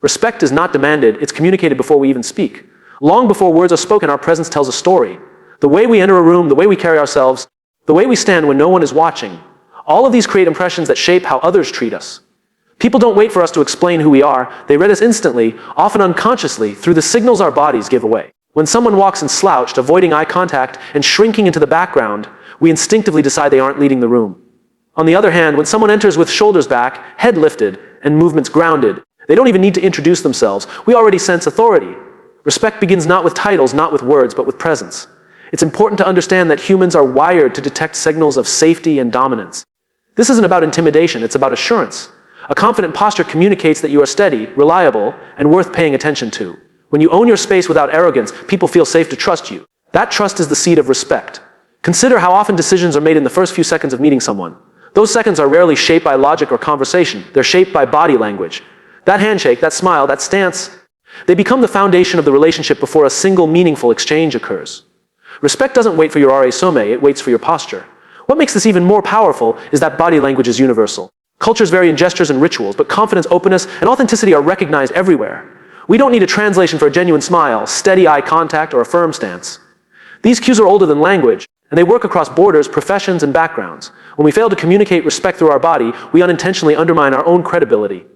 Respect is not demanded, it's communicated before we even speak. Long before words are spoken, our presence tells a story. The way we enter a room, the way we carry ourselves, the way we stand when no one is watching, all of these create impressions that shape how others treat us. People don't wait for us to explain who we are, they read us instantly, often unconsciously, through the signals our bodies give away. When someone walks in slouched, avoiding eye contact and shrinking into the background, we instinctively decide they aren't leading the room. On the other hand, when someone enters with shoulders back, head lifted, and movements grounded, they don't even need to introduce themselves. We already sense authority. Respect begins not with titles, not with words, but with presence. It's important to understand that humans are wired to detect signals of safety and dominance. This isn't about intimidation, it's about assurance. A confident posture communicates that you are steady, reliable, and worth paying attention to. When you own your space without arrogance, people feel safe to trust you. That trust is the seed of respect. Consider how often decisions are made in the first few seconds of meeting someone. Those seconds are rarely shaped by logic or conversation. They're shaped by body language. That handshake, that smile, that stance, they become the foundation of the relationship before a single meaningful exchange occurs. Respect doesn't wait for your some, it waits for your posture. What makes this even more powerful is that body language is universal. Cultures vary in gestures and rituals, but confidence, openness, and authenticity are recognized everywhere. We don't need a translation for a genuine smile, steady eye contact, or a firm stance. These cues are older than language, and they work across borders, professions, and backgrounds. When we fail to communicate respect through our body, we unintentionally undermine our own credibility.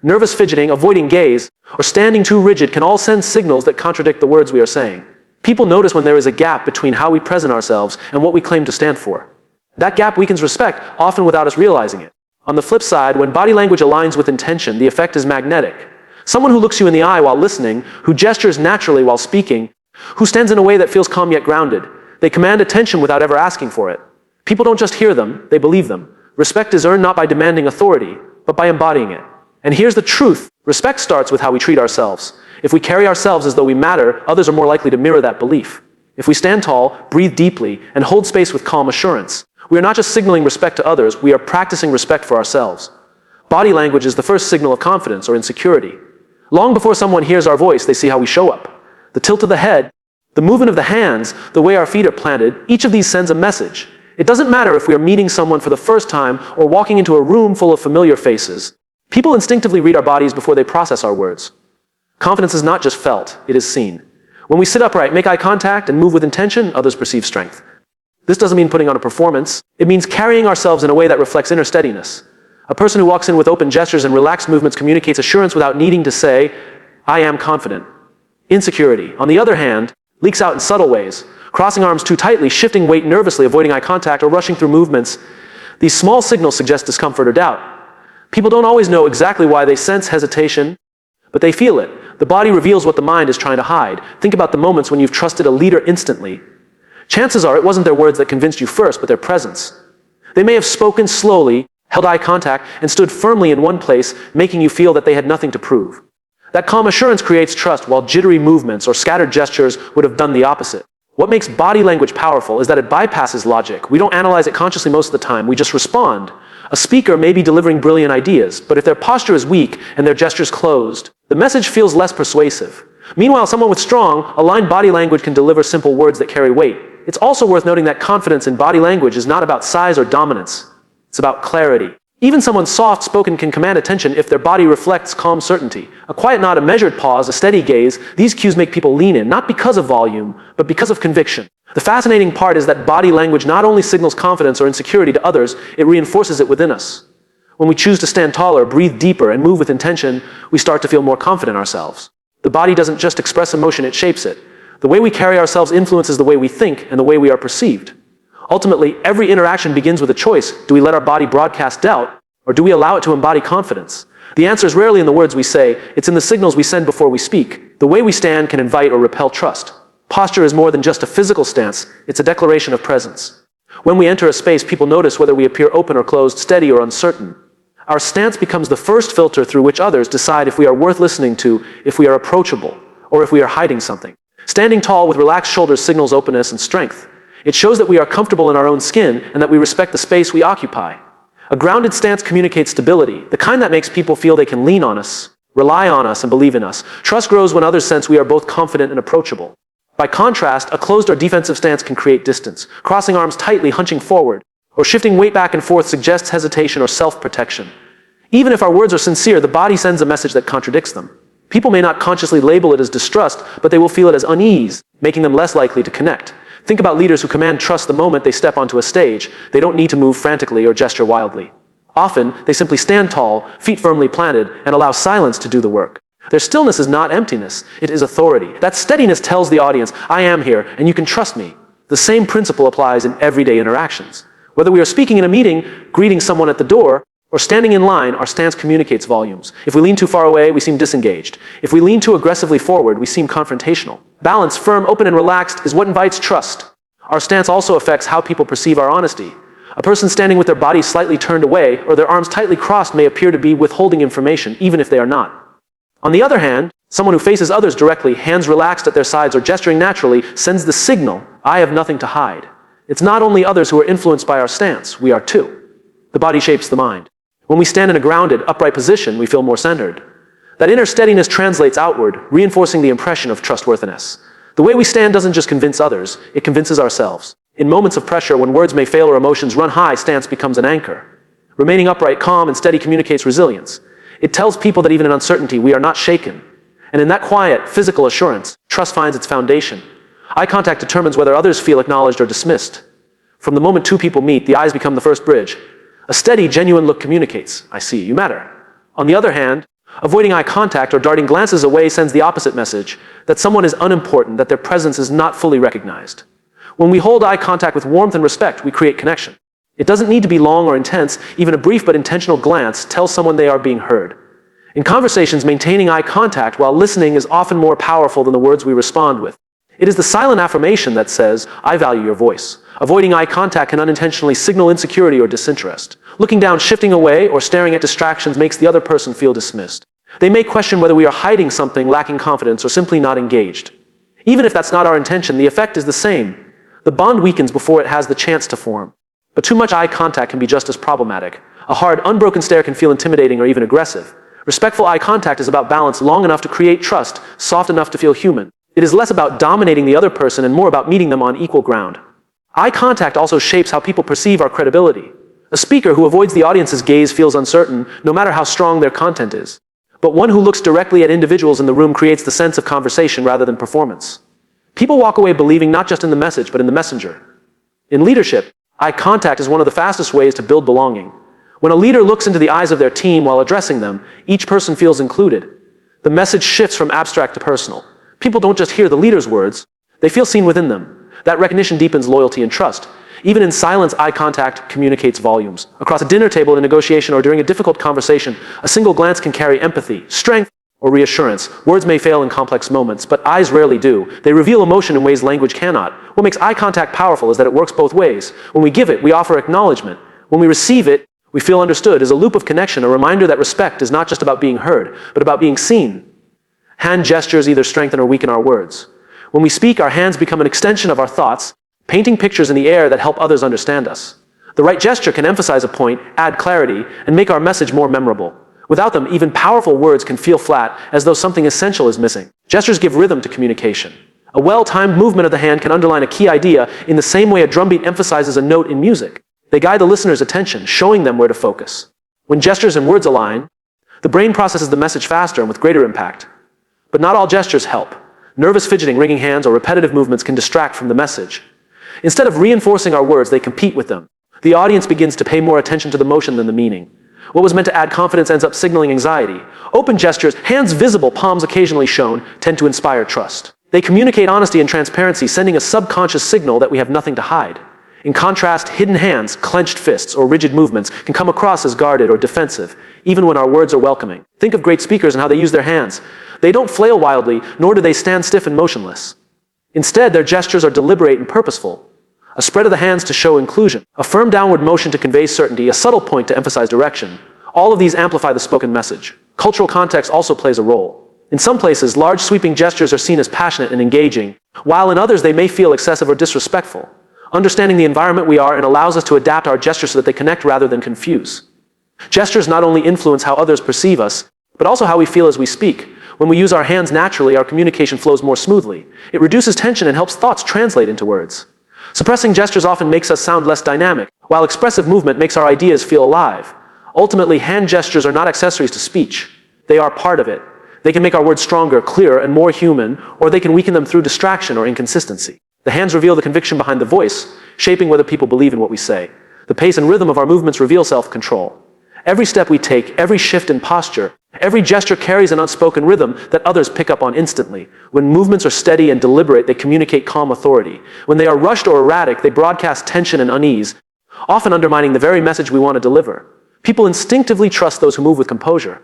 Nervous fidgeting, avoiding gaze, or standing too rigid can all send signals that contradict the words we are saying. People notice when there is a gap between how we present ourselves and what we claim to stand for. That gap weakens respect, often without us realizing it. On the flip side, when body language aligns with intention, the effect is magnetic. Someone who looks you in the eye while listening, who gestures naturally while speaking, who stands in a way that feels calm yet grounded, they command attention without ever asking for it. People don't just hear them, they believe them. Respect is earned not by demanding authority, but by embodying it. And here's the truth. Respect starts with how we treat ourselves. If we carry ourselves as though we matter, others are more likely to mirror that belief. If we stand tall, breathe deeply, and hold space with calm assurance, we are not just signaling respect to others, we are practicing respect for ourselves. Body language is the first signal of confidence or insecurity. Long before someone hears our voice, they see how we show up. The tilt of the head, the movement of the hands, the way our feet are planted, each of these sends a message. It doesn't matter if we are meeting someone for the first time or walking into a room full of familiar faces. People instinctively read our bodies before they process our words. Confidence is not just felt, it is seen. When we sit upright, make eye contact, and move with intention, others perceive strength. This doesn't mean putting on a performance. It means carrying ourselves in a way that reflects inner steadiness. A person who walks in with open gestures and relaxed movements communicates assurance without needing to say, I am confident. Insecurity, on the other hand, leaks out in subtle ways. Crossing arms too tightly, shifting weight nervously, avoiding eye contact, or rushing through movements. These small signals suggest discomfort or doubt. People don't always know exactly why they sense hesitation, but they feel it. The body reveals what the mind is trying to hide. Think about the moments when you've trusted a leader instantly. Chances are it wasn't their words that convinced you first, but their presence. They may have spoken slowly, held eye contact, and stood firmly in one place, making you feel that they had nothing to prove. That calm assurance creates trust, while jittery movements or scattered gestures would have done the opposite. What makes body language powerful is that it bypasses logic. We don't analyze it consciously most of the time, we just respond. A speaker may be delivering brilliant ideas, but if their posture is weak and their gestures closed, the message feels less persuasive. Meanwhile, someone with strong, aligned body language can deliver simple words that carry weight. It's also worth noting that confidence in body language is not about size or dominance. It's about clarity. Even someone soft-spoken can command attention if their body reflects calm certainty. A quiet nod, a measured pause, a steady gaze, these cues make people lean in, not because of volume, but because of conviction. The fascinating part is that body language not only signals confidence or insecurity to others, it reinforces it within us. When we choose to stand taller, breathe deeper, and move with intention, we start to feel more confident ourselves. The body doesn't just express emotion, it shapes it. The way we carry ourselves influences the way we think and the way we are perceived. Ultimately, every interaction begins with a choice. Do we let our body broadcast doubt, or do we allow it to embody confidence? The answer is rarely in the words we say, it's in the signals we send before we speak. The way we stand can invite or repel trust. Posture is more than just a physical stance, it's a declaration of presence. When we enter a space, people notice whether we appear open or closed, steady or uncertain. Our stance becomes the first filter through which others decide if we are worth listening to, if we are approachable, or if we are hiding something. Standing tall with relaxed shoulders signals openness and strength. It shows that we are comfortable in our own skin and that we respect the space we occupy. A grounded stance communicates stability, the kind that makes people feel they can lean on us, rely on us, and believe in us. Trust grows when others sense we are both confident and approachable. By contrast, a closed or defensive stance can create distance. Crossing arms tightly, hunching forward, or shifting weight back and forth suggests hesitation or self-protection. Even if our words are sincere, the body sends a message that contradicts them. People may not consciously label it as distrust, but they will feel it as unease, making them less likely to connect. Think about leaders who command trust the moment they step onto a stage. They don't need to move frantically or gesture wildly. Often, they simply stand tall, feet firmly planted, and allow silence to do the work. Their stillness is not emptiness, it is authority. That steadiness tells the audience, I am here, and you can trust me. The same principle applies in everyday interactions. Whether we are speaking in a meeting, greeting someone at the door, or standing in line, our stance communicates volumes. If we lean too far away, we seem disengaged. If we lean too aggressively forward, we seem confrontational. Balance, firm, open, and relaxed is what invites trust. Our stance also affects how people perceive our honesty. A person standing with their body slightly turned away or their arms tightly crossed may appear to be withholding information, even if they are not. On the other hand, someone who faces others directly, hands relaxed at their sides or gesturing naturally, sends the signal, I have nothing to hide. It's not only others who are influenced by our stance, we are too. The body shapes the mind. When we stand in a grounded, upright position, we feel more centered. That inner steadiness translates outward, reinforcing the impression of trustworthiness. The way we stand doesn't just convince others, it convinces ourselves. In moments of pressure, when words may fail or emotions run high, stance becomes an anchor. Remaining upright, calm, and steady communicates resilience. It tells people that even in uncertainty, we are not shaken. And in that quiet, physical assurance, trust finds its foundation. Eye contact determines whether others feel acknowledged or dismissed. From the moment two people meet, the eyes become the first bridge. A steady, genuine look communicates, I see, you matter. On the other hand, avoiding eye contact or darting glances away sends the opposite message, that someone is unimportant, that their presence is not fully recognized. When we hold eye contact with warmth and respect, we create connection. It doesn't need to be long or intense, even a brief but intentional glance tells someone they are being heard. In conversations, maintaining eye contact while listening is often more powerful than the words we respond with. It is the silent affirmation that says, I value your voice. Avoiding eye contact can unintentionally signal insecurity or disinterest. Looking down, shifting away, or staring at distractions makes the other person feel dismissed. They may question whether we are hiding something, lacking confidence, or simply not engaged. Even if that's not our intention, the effect is the same. The bond weakens before it has the chance to form. But too much eye contact can be just as problematic. A hard, unbroken stare can feel intimidating or even aggressive. Respectful eye contact is about balance long enough to create trust, soft enough to feel human. It is less about dominating the other person and more about meeting them on equal ground. Eye contact also shapes how people perceive our credibility. A speaker who avoids the audience's gaze feels uncertain, no matter how strong their content is. But one who looks directly at individuals in the room creates the sense of conversation rather than performance. People walk away believing not just in the message, but in the messenger. In leadership, eye contact is one of the fastest ways to build belonging. When a leader looks into the eyes of their team while addressing them, each person feels included. The message shifts from abstract to personal. People don't just hear the leader's words, they feel seen within them. That recognition deepens loyalty and trust. Even in silence, eye contact communicates volumes. Across a dinner table, in a negotiation, or during a difficult conversation, a single glance can carry empathy, strength, or reassurance. Words may fail in complex moments, but eyes rarely do. They reveal emotion in ways language cannot. What makes eye contact powerful is that it works both ways. When we give it, we offer acknowledgement. When we receive it, we feel understood. Is a loop of connection, a reminder that respect is not just about being heard, but about being seen. Hand gestures either strengthen or weaken our words. When we speak, our hands become an extension of our thoughts, painting pictures in the air that help others understand us. The right gesture can emphasize a point, add clarity, and make our message more memorable. Without them, even powerful words can feel flat, as though something essential is missing. Gestures give rhythm to communication. A well-timed movement of the hand can underline a key idea in the same way a drumbeat emphasizes a note in music. They guide the listener's attention, showing them where to focus. When gestures and words align, the brain processes the message faster and with greater impact. But not all gestures help. Nervous fidgeting, wringing hands, or repetitive movements can distract from the message. Instead of reinforcing our words, they compete with them. The audience begins to pay more attention to the motion than the meaning. What was meant to add confidence ends up signaling anxiety. Open gestures, hands visible, palms occasionally shown, tend to inspire trust. They communicate honesty and transparency, sending a subconscious signal that we have nothing to hide. In contrast, hidden hands, clenched fists, or rigid movements can come across as guarded or defensive, even when our words are welcoming. Think of great speakers and how they use their hands. They don't flail wildly, nor do they stand stiff and motionless. Instead, their gestures are deliberate and purposeful. A spread of the hands to show inclusion, a firm downward motion to convey certainty, a subtle point to emphasize direction. All of these amplify the spoken message. Cultural context also plays a role. In some places, large sweeping gestures are seen as passionate and engaging, while in others they may feel excessive or disrespectful. Understanding the environment we are in allows us to adapt our gestures so that they connect rather than confuse. Gestures not only influence how others perceive us, but also how we feel as we speak. When we use our hands naturally, our communication flows more smoothly. It reduces tension and helps thoughts translate into words. Suppressing gestures often makes us sound less dynamic, while expressive movement makes our ideas feel alive. Ultimately, hand gestures are not accessories to speech. They are part of it. They can make our words stronger, clearer, and more human, or they can weaken them through distraction or inconsistency. The hands reveal the conviction behind the voice, shaping whether people believe in what we say. The pace and rhythm of our movements reveal self-control. Every step we take, every shift in posture, every gesture carries an unspoken rhythm that others pick up on instantly. When movements are steady and deliberate, they communicate calm authority. When they are rushed or erratic, they broadcast tension and unease, often undermining the very message we want to deliver. People instinctively trust those who move with composure.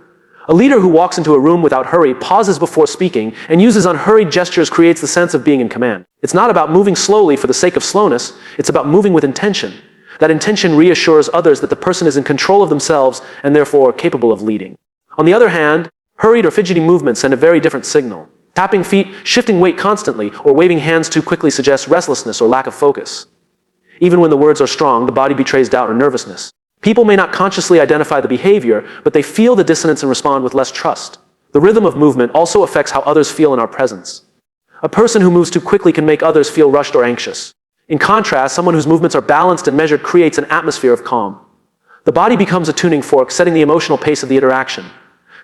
A leader who walks into a room without hurry, pauses before speaking, and uses unhurried gestures creates the sense of being in command. It's not about moving slowly for the sake of slowness, it's about moving with intention. That intention reassures others that the person is in control of themselves and therefore capable of leading. On the other hand, hurried or fidgety movements send a very different signal. Tapping feet, shifting weight constantly, or waving hands too quickly suggests restlessness or lack of focus. Even when the words are strong, the body betrays doubt or nervousness. People may not consciously identify the behavior, but they feel the dissonance and respond with less trust. The rhythm of movement also affects how others feel in our presence. A person who moves too quickly can make others feel rushed or anxious. In contrast, someone whose movements are balanced and measured creates an atmosphere of calm. The body becomes a tuning fork, setting the emotional pace of the interaction.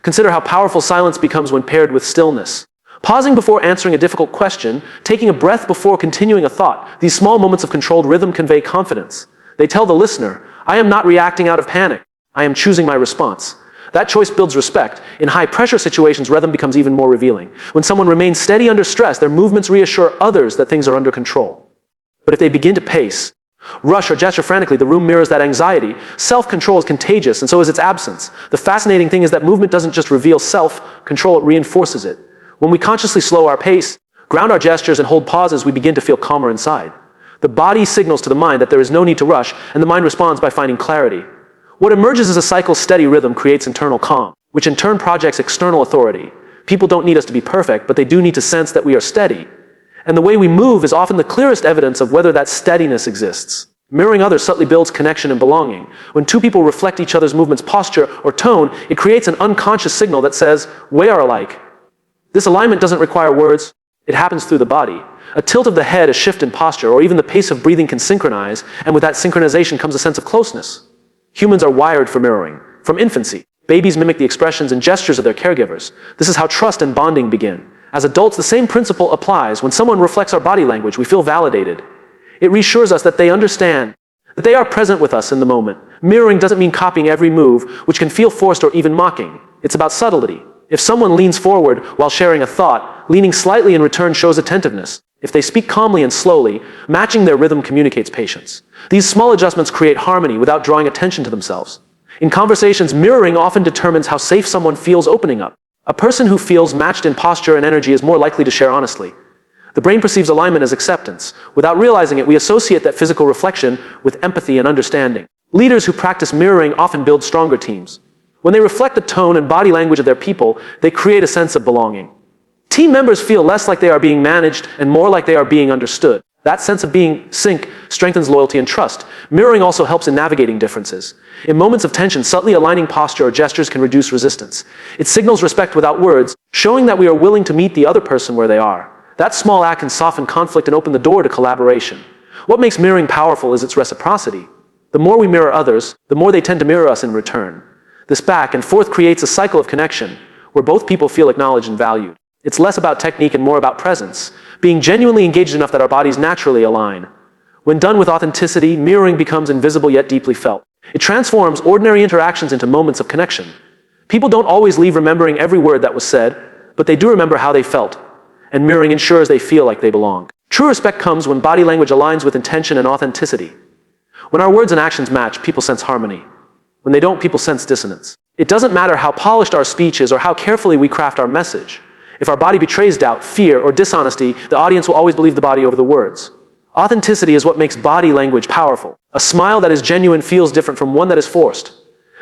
Consider how powerful silence becomes when paired with stillness. Pausing before answering a difficult question, taking a breath before continuing a thought, these small moments of controlled rhythm convey confidence. They tell the listener, I am not reacting out of panic. I am choosing my response. That choice builds respect. In high-pressure situations, rhythm becomes even more revealing. When someone remains steady under stress, their movements reassure others that things are under control. But if they begin to pace, rush, or gesture frantically, the room mirrors that anxiety. Self-control is contagious, and so is its absence. The fascinating thing is that movement doesn't just reveal self-control, it reinforces it. When we consciously slow our pace, ground our gestures, and hold pauses, we begin to feel calmer inside. The body signals to the mind that there is no need to rush, and the mind responds by finding clarity. What emerges as a cycle's steady rhythm creates internal calm, which in turn projects external authority. People don't need us to be perfect, but they do need to sense that we are steady. And the way we move is often the clearest evidence of whether that steadiness exists. Mirroring others subtly builds connection and belonging. When two people reflect each other's movements, posture, or tone, it creates an unconscious signal that says, we are alike. This alignment doesn't require words, it happens through the body. A tilt of the head, a shift in posture, or even the pace of breathing can synchronize, and with that synchronization comes a sense of closeness. Humans are wired for mirroring. From infancy, babies mimic the expressions and gestures of their caregivers. This is how trust and bonding begin. As adults, the same principle applies. When someone reflects our body language, we feel validated. It reassures us that they understand, that they are present with us in the moment. Mirroring doesn't mean copying every move, which can feel forced or even mocking. It's about subtlety. If someone leans forward while sharing a thought, leaning slightly in return shows attentiveness. If they speak calmly and slowly, matching their rhythm communicates patience. These small adjustments create harmony without drawing attention to themselves. In conversations, mirroring often determines how safe someone feels opening up. A person who feels matched in posture and energy is more likely to share honestly. The brain perceives alignment as acceptance. Without realizing it, we associate that physical reflection with empathy and understanding. Leaders who practice mirroring often build stronger teams. When they reflect the tone and body language of their people, they create a sense of belonging. Team members feel less like they are being managed and more like they are being understood. That sense of being sync strengthens loyalty and trust. Mirroring also helps in navigating differences. In moments of tension, subtly aligning posture or gestures can reduce resistance. It signals respect without words, showing that we are willing to meet the other person where they are. That small act can soften conflict and open the door to collaboration. What makes mirroring powerful is its reciprocity. The more we mirror others, the more they tend to mirror us in return. This back and forth creates a cycle of connection, where both people feel acknowledged and valued. It's less about technique and more about presence, being genuinely engaged enough that our bodies naturally align. When done with authenticity, mirroring becomes invisible yet deeply felt. It transforms ordinary interactions into moments of connection. People don't always leave remembering every word that was said, but they do remember how they felt, and mirroring ensures they feel like they belong. True respect comes when body language aligns with intention and authenticity. When our words and actions match, people sense harmony. When they don't, people sense dissonance. It doesn't matter how polished our speech is or how carefully we craft our message. If our body betrays doubt, fear, or dishonesty, the audience will always believe the body over the words. Authenticity is what makes body language powerful. A smile that is genuine feels different from one that is forced.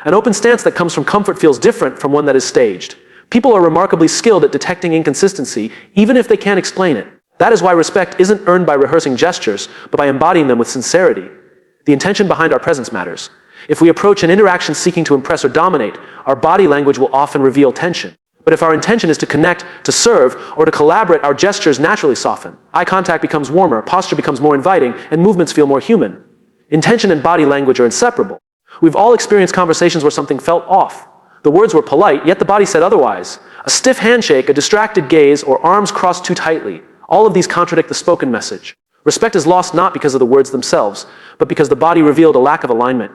An open stance that comes from comfort feels different from one that is staged. People are remarkably skilled at detecting inconsistency, even if they can't explain it. That is why respect isn't earned by rehearsing gestures, but by embodying them with sincerity. The intention behind our presence matters. If we approach an interaction seeking to impress or dominate, our body language will often reveal tension. But if our intention is to connect, to serve, or to collaborate, our gestures naturally soften. Eye contact becomes warmer, posture becomes more inviting, and movements feel more human. Intention and body language are inseparable. We've all experienced conversations where something felt off. The words were polite, yet the body said otherwise. A stiff handshake, a distracted gaze, or arms crossed too tightly. All of these contradict the spoken message. Respect is lost not because of the words themselves, but because the body revealed a lack of alignment.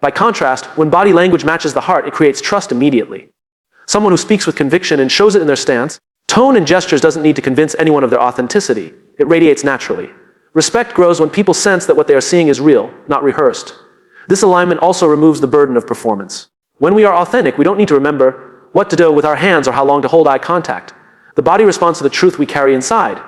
By contrast, when body language matches the heart, it creates trust immediately. Someone who speaks with conviction and shows it in their stance, tone and gestures doesn't need to convince anyone of their authenticity. It radiates naturally. Respect grows when people sense that what they are seeing is real, not rehearsed. This alignment also removes the burden of performance. When we are authentic, we don't need to remember what to do with our hands or how long to hold eye contact. The body responds to the truth we carry inside.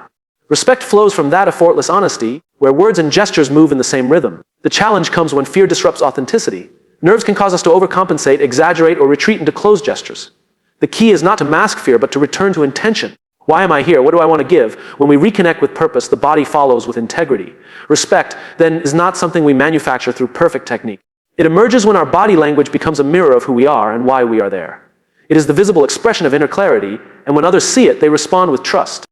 Respect flows from that effortless honesty, where words and gestures move in the same rhythm. The challenge comes when fear disrupts authenticity. Nerves can cause us to overcompensate, exaggerate, or retreat into closed gestures. The key is not to mask fear, but to return to intention. Why am I here? What do I want to give? When we reconnect with purpose, the body follows with integrity. Respect, then, is not something we manufacture through perfect technique. It emerges when our body language becomes a mirror of who we are and why we are there. It is the visible expression of inner clarity, and when others see it, they respond with trust.